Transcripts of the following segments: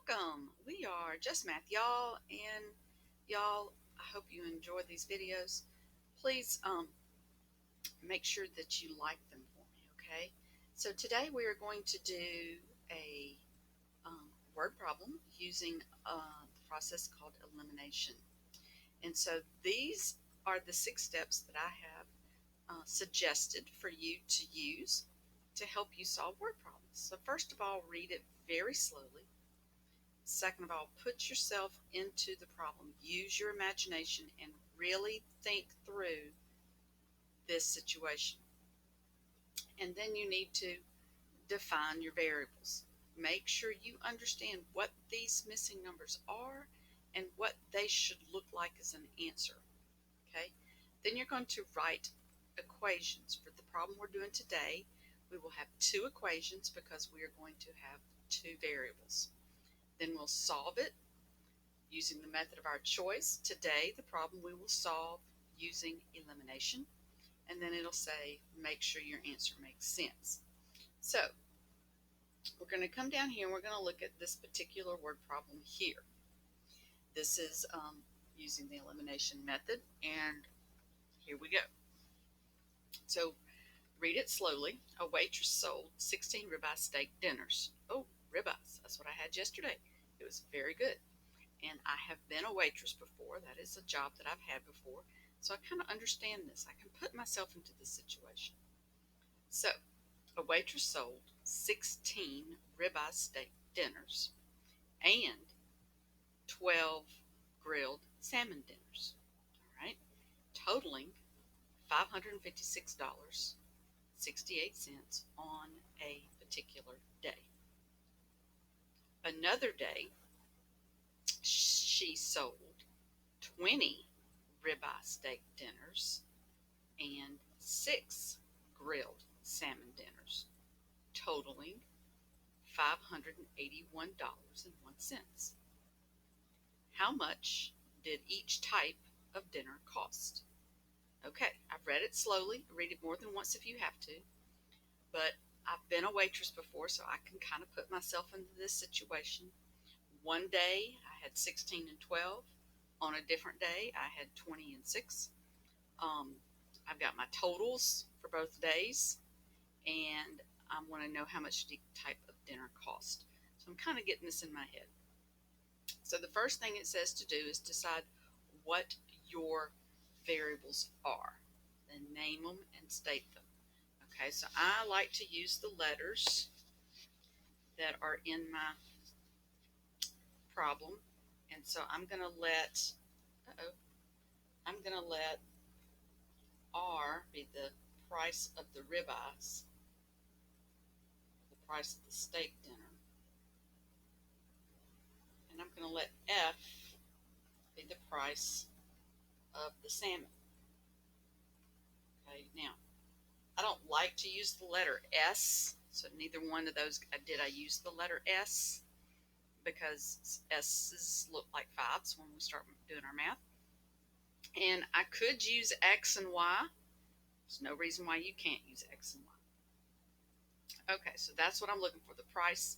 Welcome. We are Just Math, y'all, and y'all, I hope you enjoy these videos. Please make sure that you like them for me, okay? So today we are going to do a word problem using the process called elimination. And so these are the 6 steps that I have suggested for you to use to help you solve word problems. So first of all, read it very slowly. Second of all, put yourself into the problem. Use your imagination and really think through this situation. And then you need to define your variables. Make sure you understand what these missing numbers are and what they should look like as an answer. Okay? Then you're going to write equations. For the problem we're doing today, we will have 2 equations because we are going to have 2 variables. Then we'll solve it using the method of our choice. Today, the problem we will solve using elimination. And then it'll say, make sure your answer makes sense. So, we're going to come down here and we're going to look at this particular word problem here. This is using the elimination method, and here we go. So, read it slowly. A waitress sold 16 ribeye steak dinners. Oh, ribeyes. That's what I had yesterday. It was very good. And I have been a waitress before. That is a job that I've had before. So I kind of understand this. I can put myself into this situation. So, a waitress sold 16 ribeye steak dinners and 12 grilled salmon dinners. All right, totaling $556.68 on a particular day. Another day, she sold 20 ribeye steak dinners and 6 grilled salmon dinners, totaling $581.01. How much did each type of dinner cost? Okay, I've read it slowly. Read it more than once if you have to. But I've been a waitress before, so I can kind of put myself into this situation. One day I had 16 and 12. On a different day I had 20 and 6. I've got my totals for both days, and I want to know how much each type of dinner cost. So I'm kind of getting this in my head. So the first thing it says to do is decide what your variables are. Then name them and state them. Okay, so I like to use the letters that are in my problem. And so I'm going to let, R be the price of the ribeyes, the price of the steak dinner. And I'm going to let F be the price of the salmon. Okay, now, I don't like to use the letter S, so neither one of those did I use the letter S, because S's look like 5s when we start doing our math. And I could use X and Y. There's no reason why you can't use X and Y. Okay, so that's what I'm looking for, the price.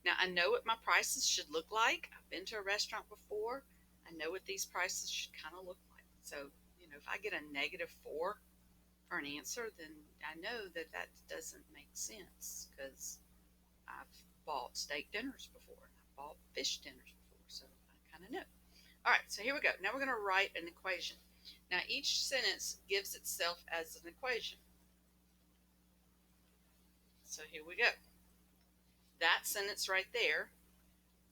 Now, I know what my prices should look like. I've been to a restaurant before. I know what these prices should kind of look like. So, if I get a -4 for an answer, then I know that that doesn't make sense, because I've bought steak dinners before, and I've bought fish dinners before, so I kind of know. All right, so here we go. Now we're going to write an equation. Now each sentence gives itself as an equation. So here we go. That sentence right there,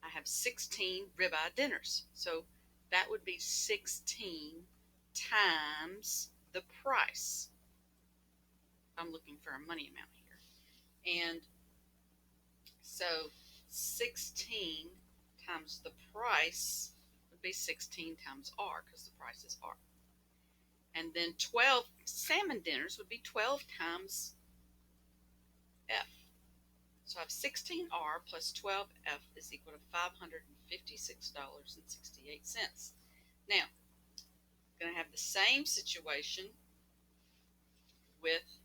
I have 16 ribeye dinners. So that would be 16 times the price. I'm looking for a money amount here. And so 16 times the price would be 16 times R, because the price is R. And then 12 salmon dinners would be 12 times F. So I have 16R plus 12F is equal to $556.68. Now, I'm going to have the same situation with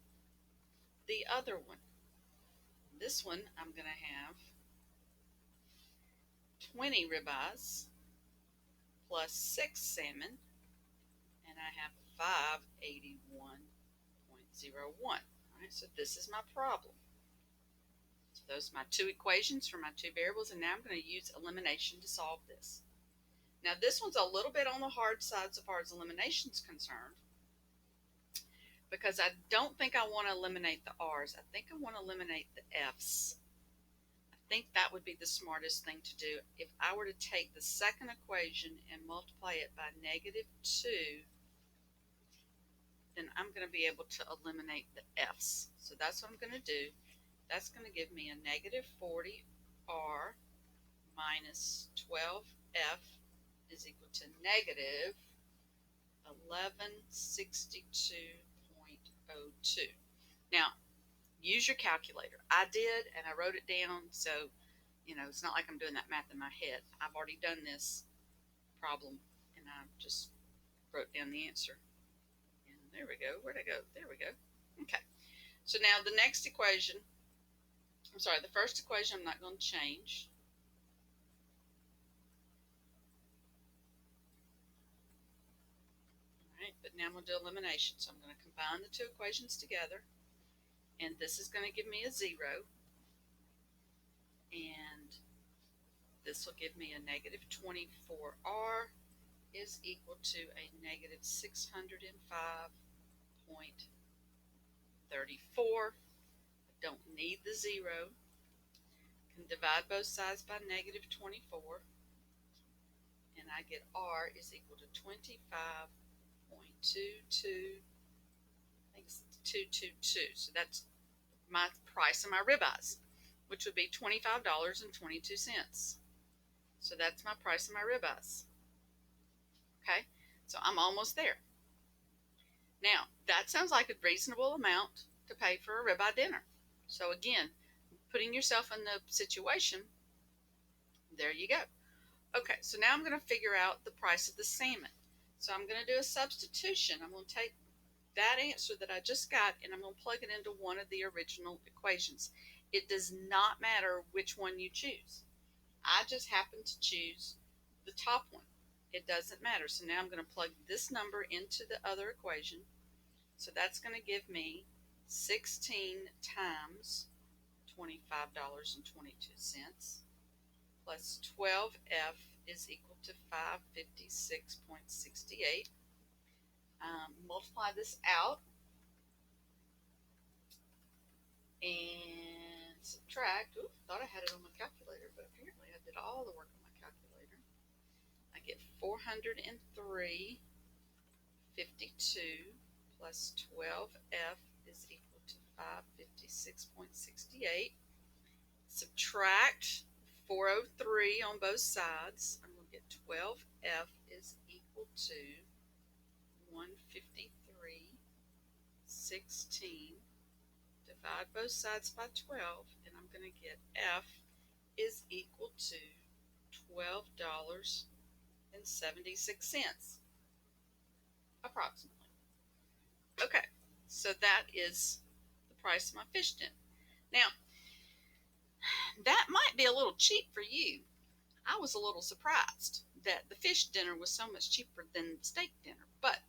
the other one. This one, I'm going to have 20 ribeyes plus 6 salmon, and I have 581.01. All right, so this is my problem. So those are my two equations for my two variables, and now I'm going to use elimination to solve this. Now this one's a little bit on the hard side so far as elimination is concerned, because I don't think I want to eliminate the R's. I think I want to eliminate the F's. I think that would be the smartest thing to do. If I were to take the second equation and multiply it by -2, then I'm going to be able to eliminate the F's. So that's what I'm going to do. That's going to give me a -40R minus 12F is equal to -1162.02. Now, use your calculator. I did, and I wrote it down, so it's not like I'm doing that math in my head. I've already done this problem, and I just wrote down the answer. And there we go. Where'd I go? There we go. Okay. So now the next equation, the first equation I'm not going to change. All right, but now I'm going to do elimination. So I'm going to combine the two equations together, and this is going to give me a 0, and this will give me a -24R is equal to a -605.34. Don't need the 0. Can divide both sides by -24, and I get R is equal to 25.22. I think it's 222. So that's my price of my ribeyes, which would be $25.22. So that's my price of my ribeyes. Okay, so I'm almost there. Now, that sounds like a reasonable amount to pay for a ribeye dinner. So again, putting yourself in the situation, there you go. Okay, so now I'm going to figure out the price of the salmon. So I'm going to do a substitution. I'm going to take that answer that I just got, and I'm going to plug it into one of the original equations. It does not matter which one you choose. I just happen to choose the top one. It doesn't matter. So now I'm going to plug this number into the other equation. So that's going to give me 16 times $25.22 plus 12F is equal to 556.68. Multiply this out and subtract. Ooh, thought I had it on my calculator, but apparently I did all the work on my calculator. I get 403.52 plus 12F is equal to 556.68. Subtract 403 on both sides. I'm going to get 12F is equal to 153.16. Divide both sides by 12, and I'm going to get F is equal to $12.76, approximately. Okay, so that is the price of my fish dinner. Now, that might be a little cheap for you. I was a little surprised that the fish dinner was so much cheaper than the steak dinner, but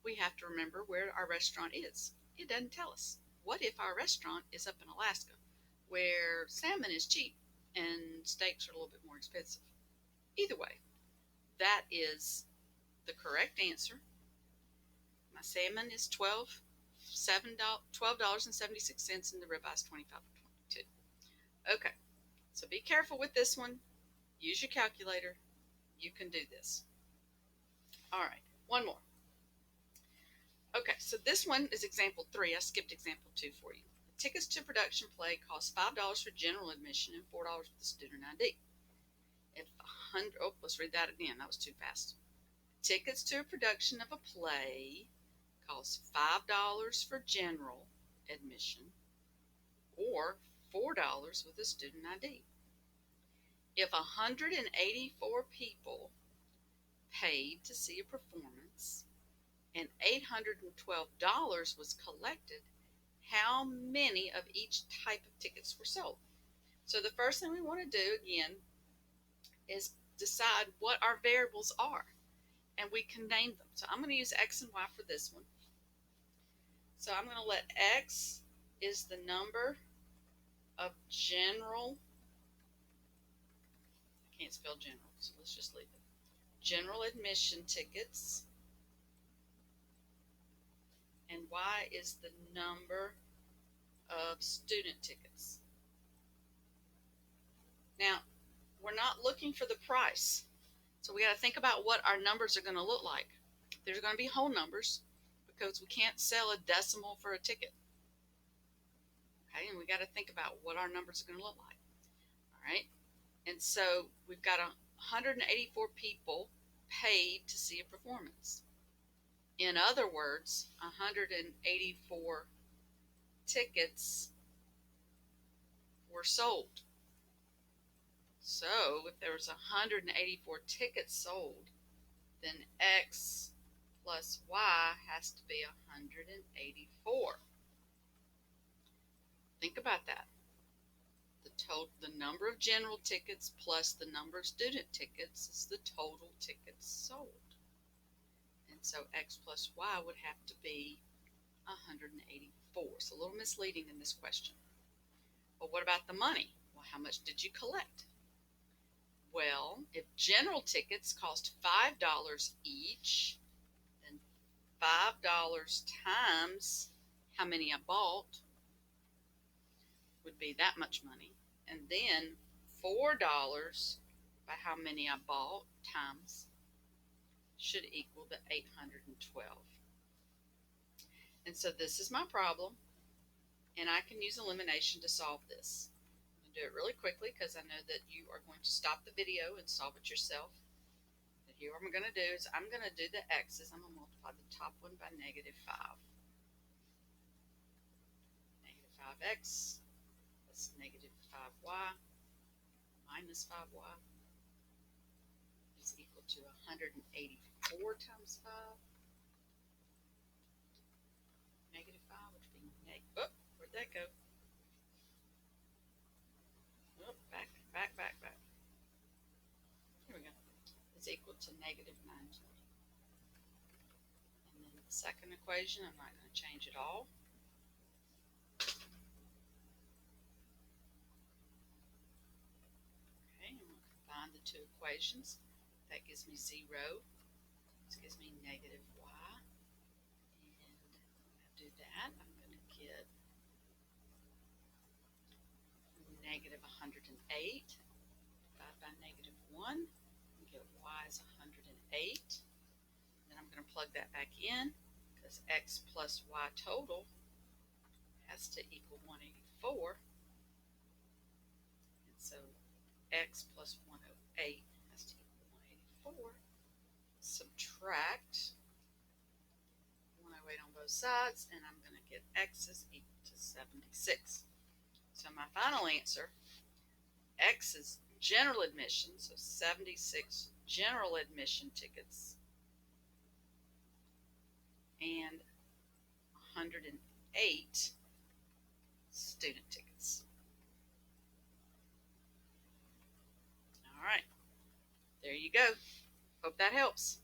we have to remember where our restaurant is. It doesn't tell us. What if our restaurant is up in Alaska, where salmon is cheap and steaks are a little bit more expensive? Either way, that is the correct answer. My salmon is $12.76, and the ribeye is $25.22. Okay, so be careful with this one. Use your calculator. You can do this. All right, one more. Okay, so this one is example 3. I skipped example 2 for you. Tickets to production play cost $5 for general admission and $4 for the student ID. Let's read that again. That was too fast. Tickets to a production of a play cost $5 for general admission or $4 with a student ID. If 184 people paid to see a performance and $812 was collected, how many of each type of tickets were sold? So the first thing we want to do, again, is decide what our variables are, and we can name them. So I'm going to use X and Y for this one. So I'm going to let X is the number of general, I can't spell general, so let's just leave it. General admission tickets, and Y is the number of student tickets. Now, we're not looking for the price, so we got to think about what our numbers are going to look like. There's going to be whole numbers because we can't sell a decimal for a ticket. Okay, and we got to think about what our numbers are going to look like. All right, and so we've got 184 people paid to see a performance. In other words, 184 tickets were sold. So if there was 184 tickets sold, then X plus Y has to be 184. Think about that. The number of general tickets plus the number of student tickets is the total tickets sold. And so X plus Y would have to be 184. It's a little misleading in this question. But what about the money? Well, how much did you collect? Well, if general tickets cost $5 each, then $5 times how many I bought would be that much money. And then $4 by how many I bought times should equal the 812. And so this is my problem, and I can use elimination to solve this. I'm going to do it really quickly because I know that you are going to stop the video and solve it yourself. But here what I'm going to do is I'm going to do the x's. I'm going to multiply the top one by negative 5. Negative 5x plus negative 5y minus 5y is equal to 184 times 5. Negative 5 would be oh, where'd that go? Oh, back. Here we go. Is equal to negative 920. And then the second equation, I'm not going to change it all. Okay, and we'll combine the two equations. That gives me 0. This gives me negative y. And when I do that, I'm going to get negative 108 divided by negative 1. And get y is 108. Then I'm going to plug that back in because x plus y total has to equal 184. And so x plus 108 has to equal 184. Subtract 108 on both sides, and I'm going to get x is equal to 76. So my final answer, X is general admission, so 76 general admission tickets and 108 student tickets. All right, there you go. Hope that helps.